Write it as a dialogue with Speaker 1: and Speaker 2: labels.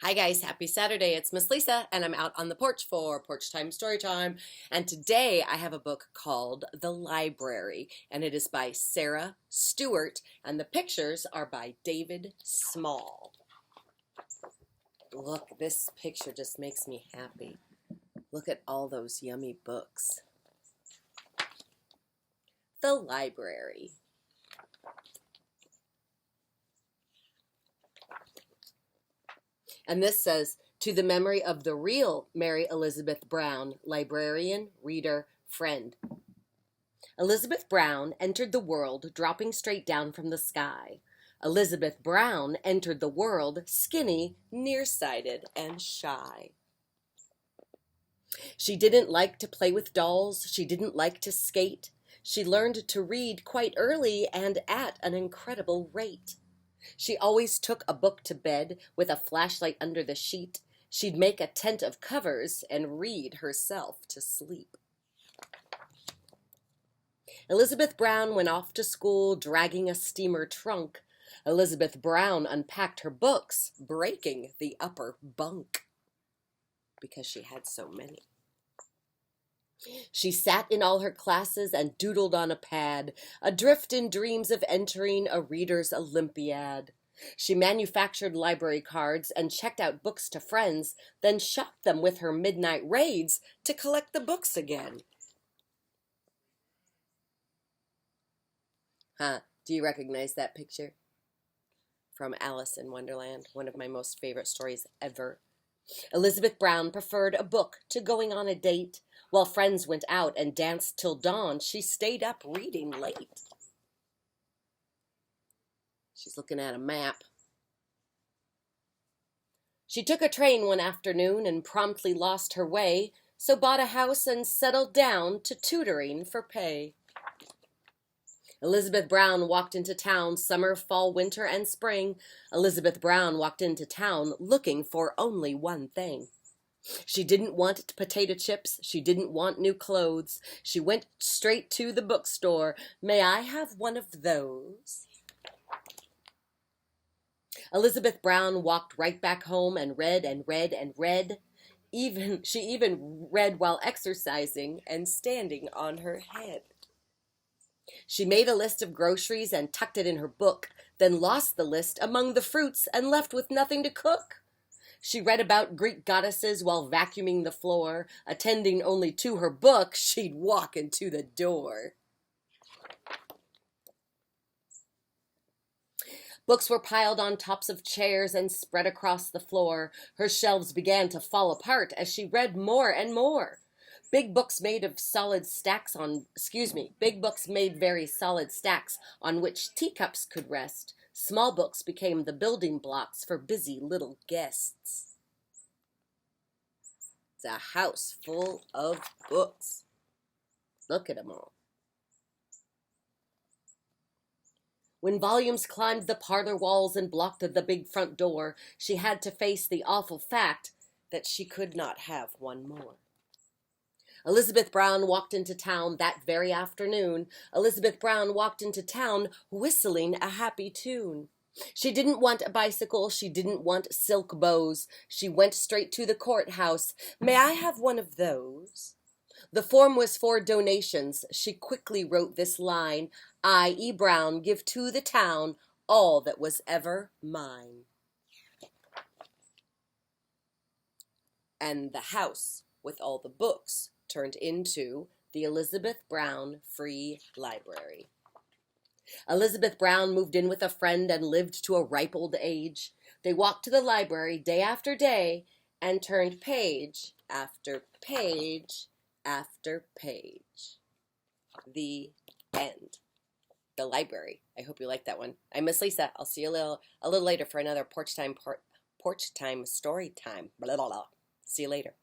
Speaker 1: Hi guys, happy Saturday. It's Miss Lisa and I'm out on the porch for Porch Time Story Time. And today I have a book called The Library and it is by Sarah Stewart and the pictures are by David Small. Look, this picture just makes me happy. Look at all those yummy books. The Library. And this says, to the memory of the real Mary Elizabeth Brown, librarian, reader, friend. Elizabeth Brown entered the world dropping straight down from the sky. Elizabeth Brown entered the world skinny, nearsighted, and shy. She didn't like to play with dolls. She didn't like to skate. She learned to read quite early and at an incredible rate. She always took a book to bed with a flashlight under the sheet. She'd make a tent of covers and read herself to sleep. Elizabeth Brown went off to school dragging a steamer trunk. Elizabeth Brown unpacked her books, breaking the upper bunk because she had so many. She sat in all her classes and doodled on a pad, adrift in dreams of entering a reader's Olympiad. She manufactured library cards and checked out books to friends, then shocked them with her midnight raids to collect the books again. Do you recognize that picture? From Alice in Wonderland, one of my most favorite stories ever. Elizabeth Brown preferred a book to going on a date. While friends went out and danced till dawn, she stayed up reading late. She's looking at a map. She took a train one afternoon and promptly lost her way, so bought a house and settled down to tutoring for pay. Elizabeth Brown walked into town summer, fall, winter, and spring. Elizabeth Brown walked into town looking for only one thing. She didn't want potato chips. She didn't want new clothes. She went straight to the bookstore. May I have one of those? Elizabeth Brown walked right back home and read and read and read. She even read while exercising and standing on her head. She made a list of groceries and tucked it in her book, then lost the list among the fruits and left with nothing to cook. She read about Greek goddesses while vacuuming the floor. Attending only to her book, she'd walk into the door. Books were piled on tops of chairs and spread across the floor. Her shelves began to fall apart as she read more and more. Big books made very solid stacks on which teacups could rest. Small books became the building blocks for busy little guests. It's a house full of books. Look at them all. When volumes climbed the parlor walls and blocked the big front door, she had to face the awful fact that she could not have one more. Elizabeth Brown walked into town that very afternoon. Elizabeth Brown walked into town whistling a happy tune. She didn't want a bicycle. She didn't want silk bows. She went straight to the courthouse. May I have one of those? The form was for donations. She quickly wrote this line, I, E. Brown, give to the town all that was ever mine. And the house with all the books turned into the Elizabeth Brown Free Library. Elizabeth Brown moved in with a friend and lived to a ripe old age. They walked to the library day after day and turned page after page after page. The end. The Library. I hope you like that one. I'm Miss Lisa. I'll see you a little later for another porch time story time. Blah, blah, blah. See you later.